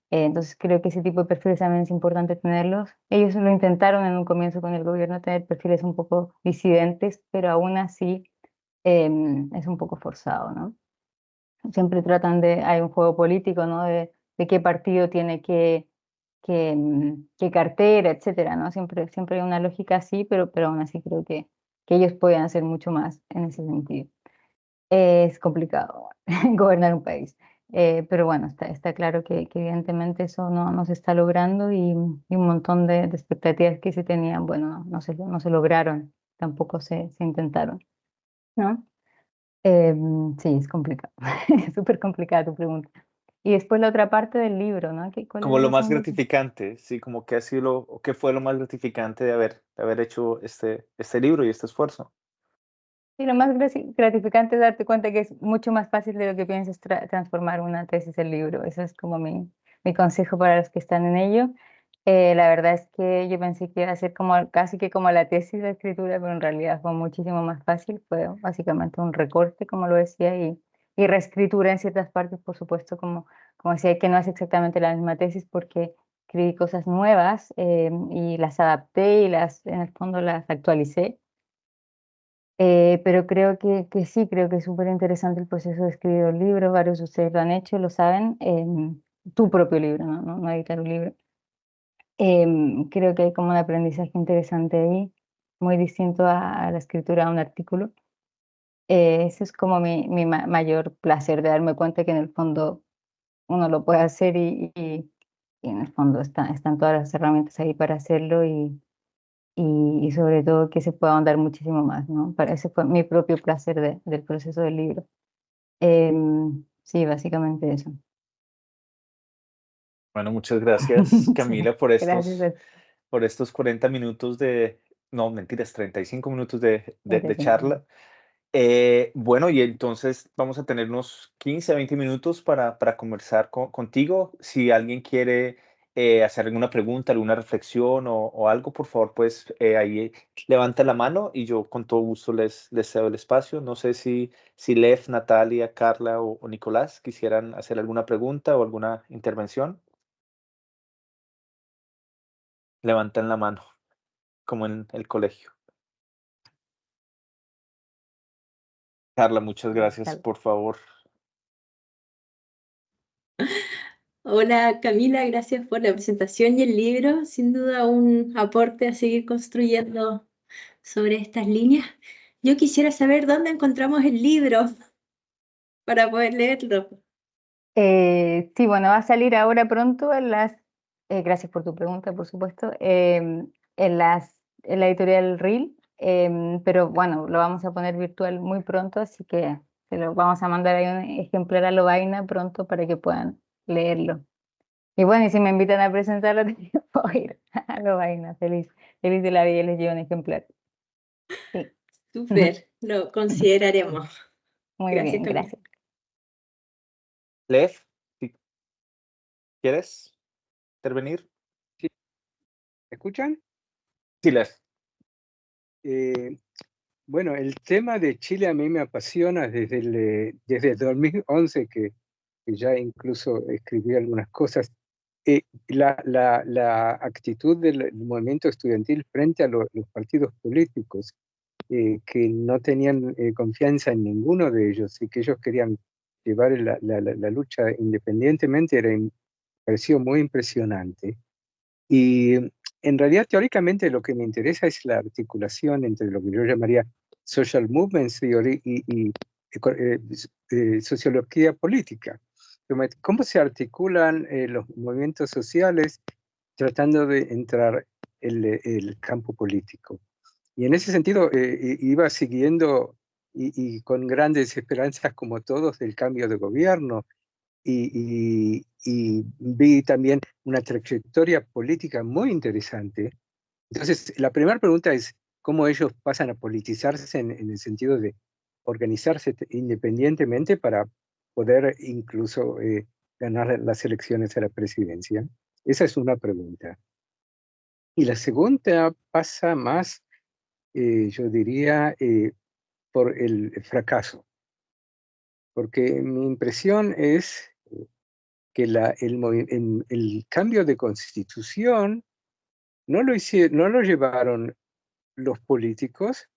S3: Entonces creo que ese tipo de perfiles también es importante tenerlos. Ellos lo intentaron en un comienzo con el gobierno, tener perfiles un poco disidentes, pero aún así es un poco forzado, ¿no? Siempre hay un juego político, ¿no? De qué partido tiene qué cartera, etcétera, ¿no? Siempre hay una lógica así, pero aún así creo que ellos pueden hacer mucho más en ese sentido. Es complicado gobernar un país, pero bueno, está claro que evidentemente eso no se está logrando y un montón de expectativas que se tenían, bueno, no se lograron, tampoco se intentaron, ¿no? Sí, es complicado. Es súper complicada tu pregunta. Y después la otra parte del libro, ¿no? ¿Cuál es
S1: Como
S3: la
S1: lo más
S3: segunda parte?
S1: gratificante, sí, como que ha sido o qué fue lo más gratificante de haber hecho este libro y este esfuerzo.
S3: Sí, lo más gratificante es darte cuenta que es mucho más fácil de lo que piensas transformar una tesis en libro. Eso es como mi consejo para los que están en ello. La verdad es que yo pensé que iba a ser casi que como la tesis de escritura, pero en realidad fue muchísimo más fácil. Fue básicamente un recorte, como lo decía, y reescritura en ciertas partes, por supuesto, como decía, que no es exactamente la misma tesis porque escribí cosas nuevas y las adapté y en el fondo las actualicé. Pero creo que sí, creo que es súper interesante el proceso de escribir un libro. Varios de ustedes lo han hecho, lo saben. Tu propio libro, no editar un libro. Creo que hay como un aprendizaje interesante ahí, muy distinto a la escritura de un artículo. Ese es como mi mayor placer de darme cuenta que en el fondo uno lo puede hacer y en el fondo están todas las herramientas ahí para hacerlo y sobre todo que se pueda ahondar muchísimo más, ¿no? Ese fue mi propio placer del proceso del libro. Sí, básicamente eso.
S1: Bueno, muchas gracias,
S3: Sí,
S1: Camila,
S3: gracias a ti.
S1: por estos 40 minutos no, mentiras, 35 minutos de
S3: 35.
S1: charla. Bueno, y entonces vamos a tener unos 15 a 20 minutos para conversar contigo. Si alguien quiere hacer alguna pregunta, alguna reflexión o algo, por favor, pues ahí levanta la mano y yo con todo gusto les cedo el espacio. No sé si Lev, Natalia, Carla o Nicolás quisieran hacer alguna pregunta o alguna intervención. Levanten la mano, como en el colegio. Carla, muchas gracias,
S3: Tal.
S1: por favor.
S4: Hola Camila, gracias por la presentación y el libro. Sin duda un aporte a seguir construyendo sobre estas líneas. Yo quisiera saber dónde encontramos el libro para poder leerlo.
S3: Sí, bueno, va a salir ahora pronto gracias por tu pregunta, por supuesto, en la editorial RIL, pero bueno, lo vamos a poner virtual muy pronto, así que se lo vamos a mandar ahí un ejemplar a Lovaina pronto para que puedan leerlo. Y bueno, y si me invitan a presentarlo, puedo ir a Lovaina, feliz, feliz de la vida, y les llevo un ejemplar. Sí.
S4: Súper, lo consideraremos.
S3: Muy
S4: Gracias
S3: bien,
S4: Camila.
S3: gracias.
S1: Lev, si quieres intervenir.
S5: Sí, ¿me escuchan?
S1: Sí, Lev.
S5: Bueno, el tema de Chile a mí me apasiona desde el 2011, que ya incluso escribí algunas cosas. La actitud del movimiento estudiantil frente a los partidos políticos, que no tenían confianza en ninguno de ellos y que ellos querían llevar la lucha independientemente, pareció muy impresionante. Y en realidad, teóricamente, lo que me interesa es la articulación entre lo que yo llamaría social movements theory y sociología política. ¿Cómo se articulan los movimientos sociales tratando de entrar el campo político? Y en ese sentido, iba siguiendo y con grandes esperanzas, como todos, del cambio de gobierno, y vi también una trayectoria política muy interesante. Entonces, la primera pregunta es cómo ellos pasan a politizarse en el sentido de organizarse independientemente para poder incluso ganar las elecciones a la presidencia. Esa es una pregunta. Y la segunda pasa más, yo diría, por el fracaso. Porque mi impresión es que el cambio de constitución no lo llevaron los políticos,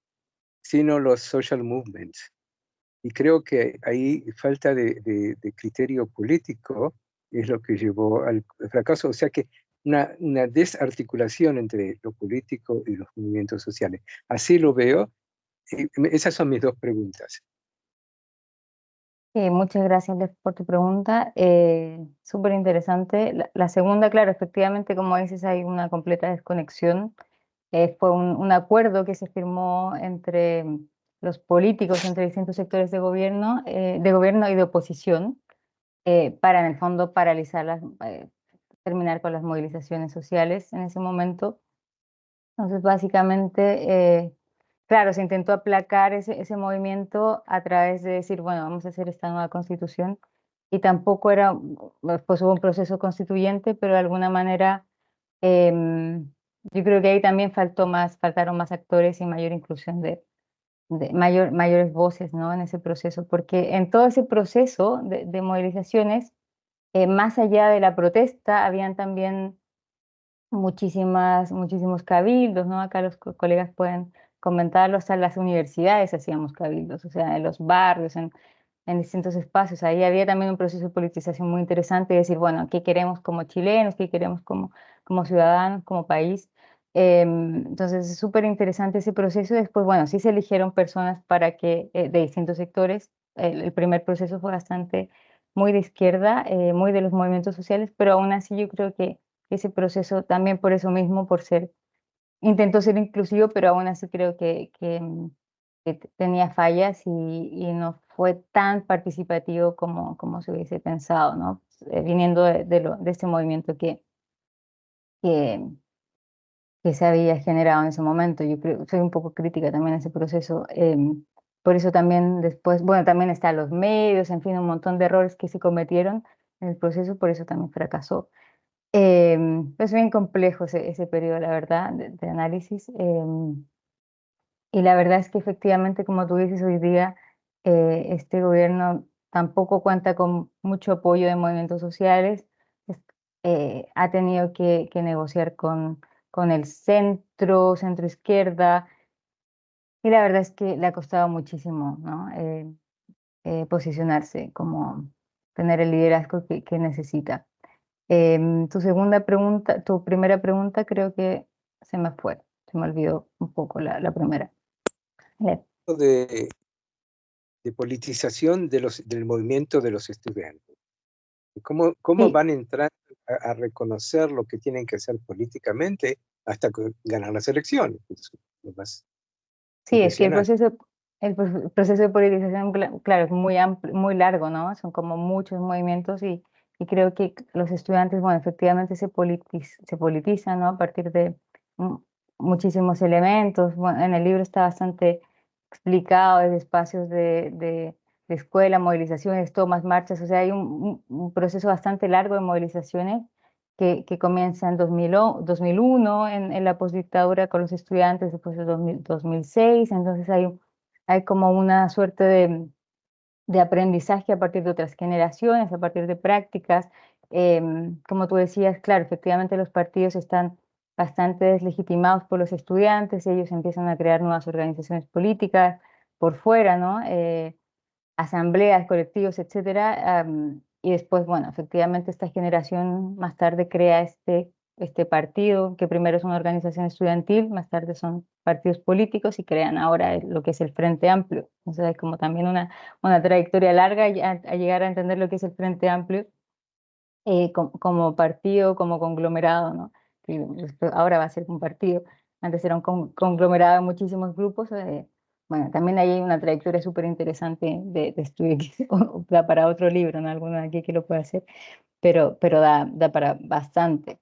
S5: sino los social movements. Y creo que ahí falta de criterio político es lo que llevó al fracaso. O sea que una desarticulación entre lo político y los movimientos sociales. Así lo veo. Esas son mis dos preguntas.
S3: Muchas gracias, Lev, por tu pregunta. Súper interesante. La segunda, claro, efectivamente, como dices, hay una completa desconexión. Fue un acuerdo que se firmó entre los políticos, entre distintos sectores de gobierno y de oposición, para en el fondo terminar con las movilizaciones sociales en ese momento. Entonces, básicamente, claro, se intentó aplacar ese movimiento a través de decir, bueno, vamos a hacer esta nueva constitución. Y tampoco pues hubo un proceso constituyente, pero de alguna manera yo creo que ahí también faltaron más actores y mayor inclusión mayores voces, ¿no? En ese proceso, porque en todo ese proceso de movilizaciones, más allá de la protesta, habían también muchísimos cabildos, ¿no? Acá los colegas pueden comentarlo, hasta en las universidades hacíamos cabildos, o sea, en los barrios, en distintos espacios. Ahí había también un proceso de politización muy interesante, de decir, bueno, ¿qué queremos como chilenos? ¿Qué queremos como ciudadanos, como país? Entonces, es súper interesante ese proceso. Después, bueno, sí se eligieron personas de distintos sectores. El primer proceso fue bastante muy de izquierda, muy de los movimientos sociales, pero aún así yo creo que ese proceso también por eso mismo, por ser intentó ser inclusivo, pero aún así creo que tenía fallas y no fue tan participativo como se hubiese pensado, ¿no? Viniendo de este movimiento que, que se había generado en ese momento. Yo creo, soy un poco crítica también a ese proceso. Por eso también después, bueno, también están los medios, en fin, un montón de errores que se cometieron en el proceso, por eso también fracasó. Es bien complejo ese periodo, la verdad, de análisis. Y la verdad es que efectivamente, como tú dices, hoy día este gobierno tampoco cuenta con mucho apoyo de movimientos sociales. Es- Ha tenido que negociar con el centro, centro izquierda, y la verdad es que le ha costado muchísimo, ¿no? Posicionarse, como tener el liderazgo que necesita. Tu segunda pregunta, tu primera pregunta creo que se me olvidó un poco la primera. Eh,
S5: De, de politización del movimiento de los estudiantes. ¿Cómo
S3: Sí,
S5: van entrando a reconocer lo que tienen que hacer políticamente hasta ganar las elecciones? Es lo más
S3: sí, es que
S5: impresionante.
S3: proceso de politización, claro, es muy amplio, muy largo, ¿no? Son como muchos movimientos y creo que los estudiantes, bueno, efectivamente se politizan, ¿no? A partir de mm, muchísimos elementos. Bueno, en el libro está bastante explicado desde espacios de escuela, movilizaciones, tomas, marchas, o sea, hay un proceso bastante largo de movilizaciones que comienza en 2001 en la postdictadura con los estudiantes, después de 2006, entonces hay como una suerte de aprendizaje a partir de otras generaciones, a partir de prácticas. Como tú decías, claro, efectivamente los partidos están bastante deslegitimados por los estudiantes, ellos empiezan a crear nuevas organizaciones políticas por fuera, ¿no? Asambleas, colectivos, etcétera. Y después, bueno, efectivamente esta generación más tarde crea este partido, que primero es una organización estudiantil, más tarde son partidos políticos y crean ahora lo que es el Frente Amplio. Entonces hay como también una trayectoria larga a llegar a entender lo que es el Frente Amplio como partido, como conglomerado, ¿no? Que ahora va a ser un partido. Antes era un conglomerado de muchísimos grupos. Bueno, también ahí hay una trayectoria súper interesante de estudio que da para otro libro, ¿no? Alguno de aquí que lo pueda hacer, pero da para bastante,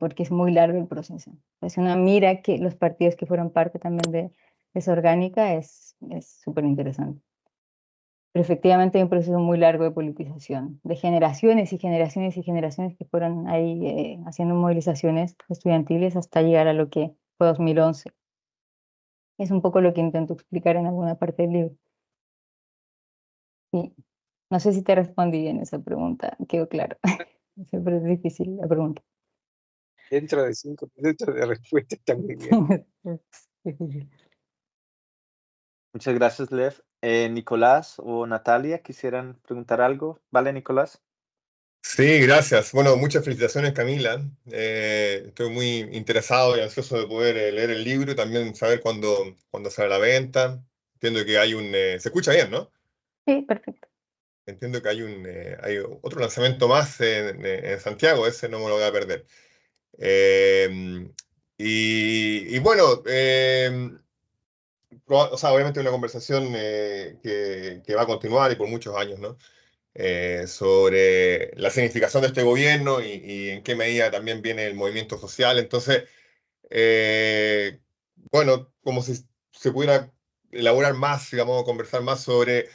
S3: porque es muy largo el proceso. Es una mira que los partidos que fueron parte también de esa orgánica es súper interesante. Pero efectivamente hay un proceso muy largo de politización, de generaciones y generaciones y generaciones que fueron ahí haciendo movilizaciones estudiantiles hasta llegar a lo que fue 2011. Es un poco lo que intento explicar en alguna parte del libro. Sí. No sé si te respondí bien esa pregunta, quedó claro. Siempre es difícil la pregunta.
S5: Dentro de 5 minutos de respuesta está muy bien.
S3: Es difícil.
S1: Muchas gracias, Lev. Nicolás o Natalia, ¿quisieran preguntar algo? ¿Vale, Nicolás?
S6: Sí, gracias. Bueno, muchas felicitaciones, Camila. Estoy muy interesado y ansioso de poder leer el libro y también saber cuándo sale a la venta. Entiendo que hay se escucha bien, ¿no?
S3: Sí, perfecto.
S6: Entiendo que hay otro lanzamiento más en Santiago, ese no me lo voy a perder. Eh, y bueno, o sea, obviamente una conversación que va a continuar y por muchos años, ¿no? Sobre la significación de este gobierno y en qué medida también viene el movimiento social. Entonces, eh, bueno, como si se pudiera elaborar más, digamos, conversar más sobre,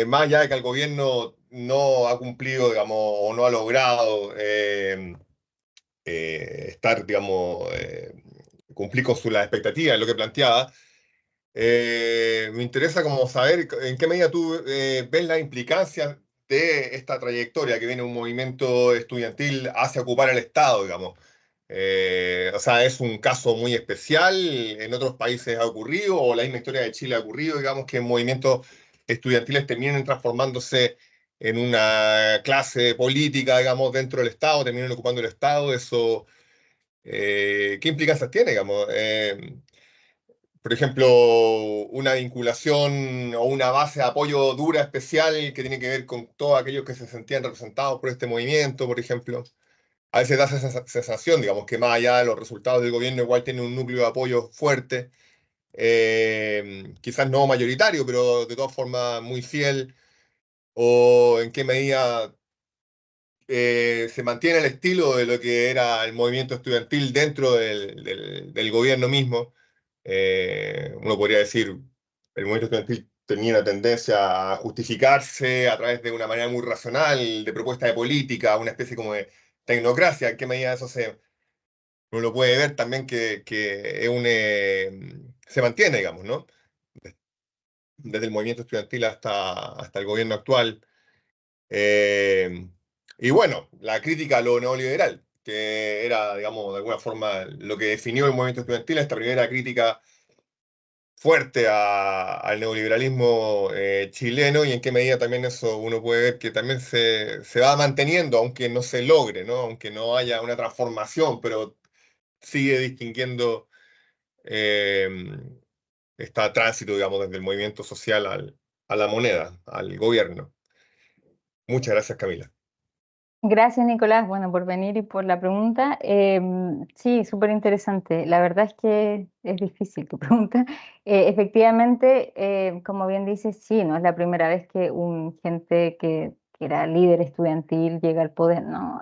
S6: más allá de que el gobierno no ha cumplido, digamos, o no ha logrado estar, digamos, cumplir con las expectativas, lo que planteaba. Me interesa como saber en qué medida tú ves las implicancias de esta trayectoria que viene un movimiento estudiantil hacia ocupar el Estado, digamos. O sea, ¿es un caso muy especial? ¿En otros países ha ocurrido? ¿O la misma historia de Chile ha ocurrido? Digamos que movimientos estudiantiles terminen transformándose en una clase política, digamos, dentro del Estado, terminen ocupando el Estado. Eso, ¿qué implicancias tiene, digamos? Por ejemplo, una vinculación o una base de apoyo dura, especial, que tiene que ver con todos aquellos que se sentían representados por este movimiento, por ejemplo. a veces da esa sensación, digamos, que más allá de los resultados del gobierno igual tiene un núcleo de apoyo fuerte, quizás no mayoritario, pero de todas formas muy fiel, o en qué medida se mantiene el estilo de lo que era el movimiento estudiantil dentro del gobierno mismo. Uno podría decir, el movimiento estudiantil tenía una tendencia a justificarse a través de una manera muy racional, de propuesta de política, una especie como de tecnocracia. ¿En qué medida eso uno lo puede ver también que es se mantiene, digamos, ¿no? Desde el movimiento estudiantil hasta el gobierno actual. Eh, y bueno, la crítica a lo neoliberal, que era, digamos, de alguna forma lo que definió el movimiento estudiantil, esta primera crítica fuerte al neoliberalismo chileno, y en qué medida también eso uno puede ver que también se va manteniendo, aunque no se logre, ¿no? Aunque no haya una transformación, pero sigue distinguiendo eh, este tránsito, digamos, desde el movimiento social a la moneda, al gobierno. Muchas gracias, Camila.
S3: Gracias, Nicolás, bueno, por venir y por la pregunta. Sí, súper interesante. La verdad es que es difícil tu pregunta. Efectivamente, como bien dices, sí, no es la primera vez que un gente que era líder estudiantil llega al poder, ¿no?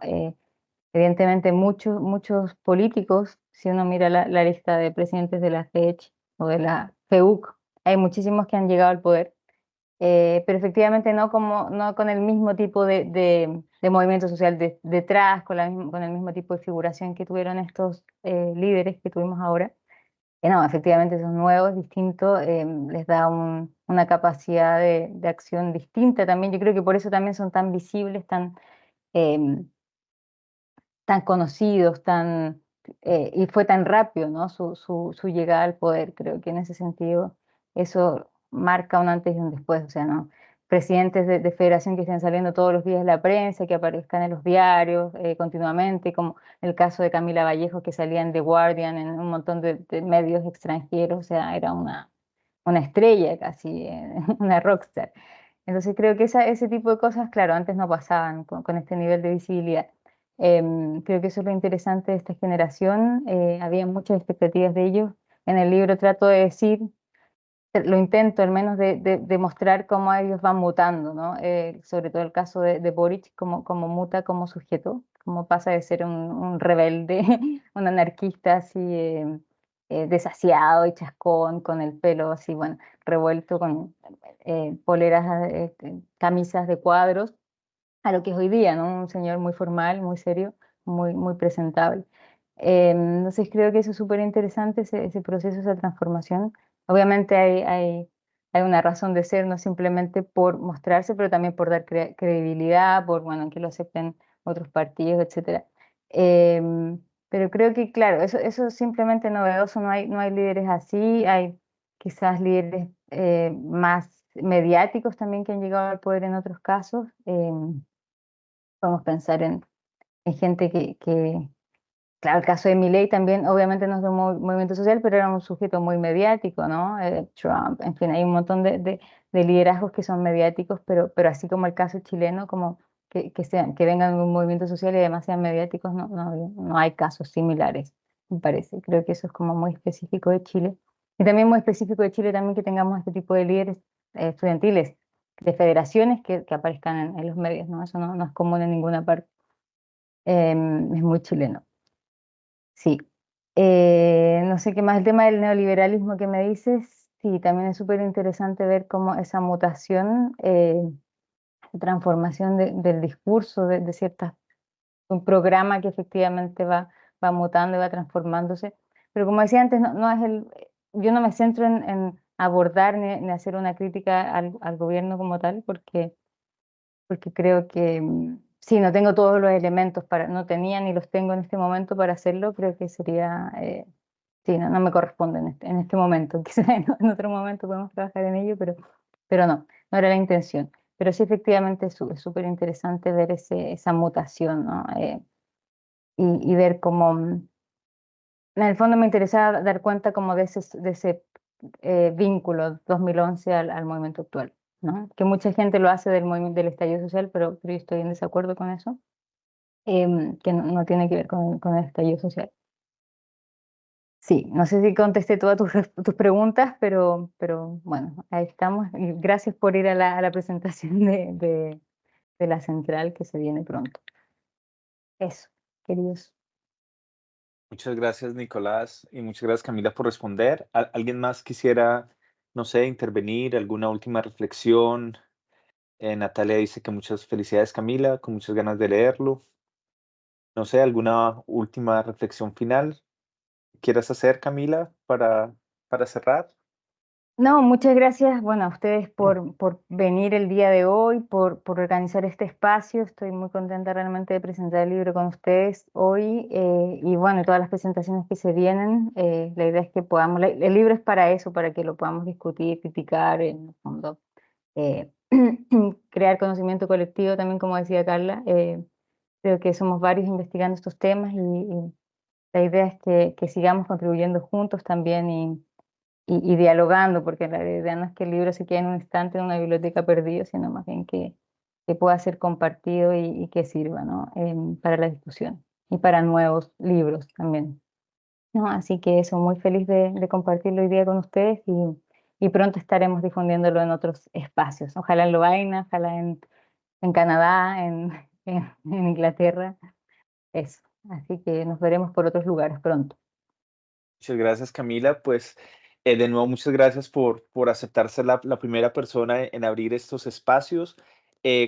S3: Evidentemente, muchos políticos, si uno mira la lista de presidentes de la FECH o de la FEUC, hay muchísimos que han llegado al poder. Pero efectivamente no con el mismo tipo de movimiento social detrás, con el mismo tipo de figuración que tuvieron estos líderes que tuvimos ahora. No, efectivamente son nuevos, distintos, les da una capacidad de acción distinta también. Yo creo que por eso también son tan visibles, em, tan conocidos, y fue tan rápido, ¿no? Su llegada al poder. Creo que en ese sentido eso marca un antes y un después. O sea, ¿no? Presidentes de federación que estén saliendo todos los días en la prensa, que aparezcan en los diarios continuamente, como el caso de Camila Vallejo, que salía en The Guardian, en un montón de medios extranjeros. O sea, era una estrella casi, una rockstar. Entonces creo que ese tipo de cosas, claro, antes no pasaban con este nivel de visibilidad. Creo que eso es lo interesante de esta generación. Había muchas expectativas de ellos. En el libro trato de decir, lo intento al menos de mostrar cómo ellos van mutando, ¿no? Sobre todo el caso de Boric, cómo muta como sujeto, cómo pasa de ser un rebelde, un anarquista así desasiado y chascón, con el pelo así, bueno, revuelto, con poleras, camisas de cuadros, a lo que es hoy día, ¿no? Un señor muy formal, muy serio, muy presentable. Entonces creo que eso es súper interesante, ese proceso, esa transformación. Obviamente hay una razón de ser, no simplemente por mostrarse, pero también por dar credibilidad, por, bueno, que lo acepten otros partidos, etcétera. Pero creo que, claro, eso es simplemente novedoso, no hay líderes así, hay quizás líderes más mediáticos también que han llegado al poder en otros casos. Podemos pensar en gente claro, el caso de Milei también, obviamente no es de un movimiento social, pero era un sujeto muy mediático, ¿no? Trump, en fin, hay un montón de liderazgos que son mediáticos, pero así como el caso chileno, como que vengan de un movimiento social y además sean mediáticos, no hay casos similares, me parece. Creo que eso es como muy específico de Chile. Y también muy específico de Chile también que tengamos este tipo de líderes estudiantiles, de federaciones que aparezcan en los medios, ¿no? Eso no es común en ninguna parte. Es muy chileno. Sí. No sé qué más, el tema del neoliberalismo que me dices, sí, también es súper interesante ver cómo esa mutación, transformación del discurso de ciertas, un programa que efectivamente va mutando y va transformándose. Pero como decía antes, no es yo no me centro en abordar ni hacer una crítica al gobierno como tal, porque creo que sí, no tengo todos los elementos no tenía ni los tengo en este momento para hacerlo, creo que sería, sí, no me corresponde en este momento, quizás en otro momento podemos trabajar en ello, pero no era la intención. Pero sí, efectivamente es súper interesante ver esa mutación, ¿no? Y ver cómo, en el fondo me interesaba dar cuenta como de ese vínculo 2011 al movimiento actual, ¿no? Que mucha gente lo hace del movimiento del estallido social, pero yo estoy en desacuerdo con eso. que no tiene que ver con el estallido social. Sí, no sé si contesté todas tus preguntas, pero bueno, ahí estamos. Y gracias por ir a la presentación de la central que se viene pronto. Eso, queridos.
S1: Muchas gracias, Nicolás, y muchas gracias, Camila, por responder. ¿Alguien más quisiera, no sé, intervenir? ¿Alguna última reflexión? Natalia dice que muchas felicidades, Camila, con muchas ganas de leerlo. No sé, ¿alguna última reflexión final quieras hacer, Camila, para cerrar?
S3: No, muchas gracias, bueno, a ustedes por venir el día de hoy, por organizar este espacio. Estoy muy contenta realmente de presentar el libro con ustedes hoy y bueno, todas las presentaciones que se vienen. La idea es que podamos, el libro es para eso, para que lo podamos discutir, criticar, en el fondo, eh, crear conocimiento colectivo también, como decía Carla. Creo que somos varios investigando estos temas y la idea es que sigamos contribuyendo juntos también y dialogando, porque la idea no es que el libro se quede en un estante en una biblioteca perdido, sino más bien que pueda ser compartido y que sirva, ¿no? Para la discusión y para nuevos libros también, ¿no? Así que eso, muy feliz de compartirlo hoy día con ustedes y pronto estaremos difundiéndolo en otros espacios. Ojalá en Lovaina, ojalá en Canadá, en Inglaterra, eso. Así que nos veremos por otros lugares pronto.
S1: Muchas gracias, Camila. Pues de nuevo, muchas gracias por aceptar ser la primera persona en abrir estos espacios.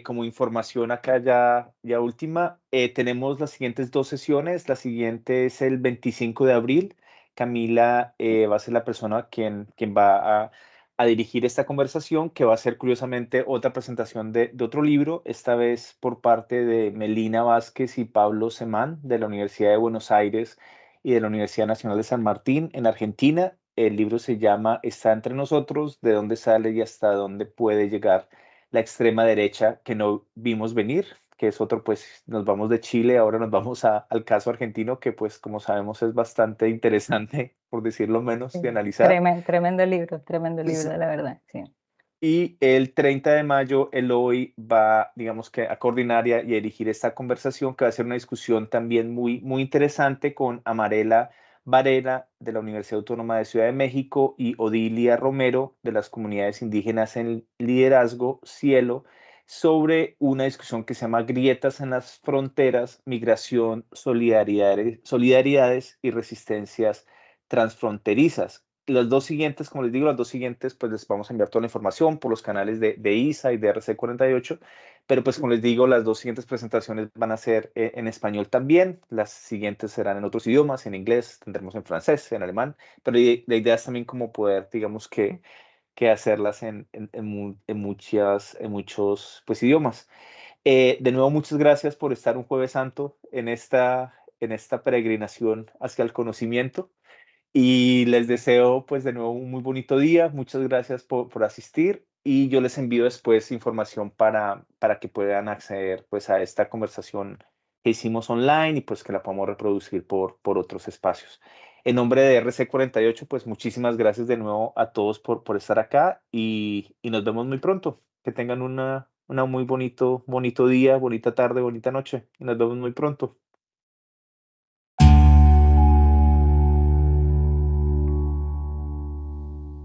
S1: Como información acá ya última, tenemos las siguientes 2 sesiones. La siguiente es el 25 de abril. Camila va a ser la persona quien va a dirigir esta conversación, que va a ser curiosamente otra presentación de otro libro, esta vez por parte de Melina Vázquez y Pablo Semán de la Universidad de Buenos Aires y de la Universidad Nacional de San Martín en Argentina. El libro se llama Está entre nosotros, de dónde sale y hasta dónde puede llegar la extrema derecha que no vimos venir, que es otro, pues nos vamos de Chile, ahora nos vamos al caso argentino, que pues como sabemos es bastante interesante, por decirlo menos, de analizar.
S3: Tremendo libro, la verdad, sí.
S1: Y el 30 de mayo, Eloy va, digamos que, a coordinar y a dirigir esta conversación, que va a ser una discusión también muy interesante con Amarela Varela, de la Universidad Autónoma de Ciudad de México, y Odilia Romero, de las Comunidades Indígenas en Liderazgo, Cielo, sobre una discusión que se llama Grietas en las Fronteras, Migración, Solidaridades y Resistencias Transfronterizas. Los 2 siguientes, como les digo, las 2 siguientes, pues les vamos a enviar toda la información por los canales de ISA y de RC48, pero pues como les digo, las 2 siguientes presentaciones van a ser en español también, las siguientes serán en otros idiomas, en inglés, tendremos en francés, en alemán, pero la idea es también como poder, digamos que hacerlas en muchos pues, idiomas. De nuevo, muchas gracias por estar un Jueves Santo en esta peregrinación hacia el conocimiento. Y les deseo pues de nuevo un muy bonito día. Muchas gracias por asistir y yo les envío después información para que puedan acceder pues a esta conversación que hicimos online y pues que la podamos reproducir por otros espacios. En nombre de RC48 pues muchísimas gracias de nuevo a todos por estar acá y nos vemos muy pronto. Que tengan una muy bonito día, bonita tarde, bonita noche y nos vemos muy pronto.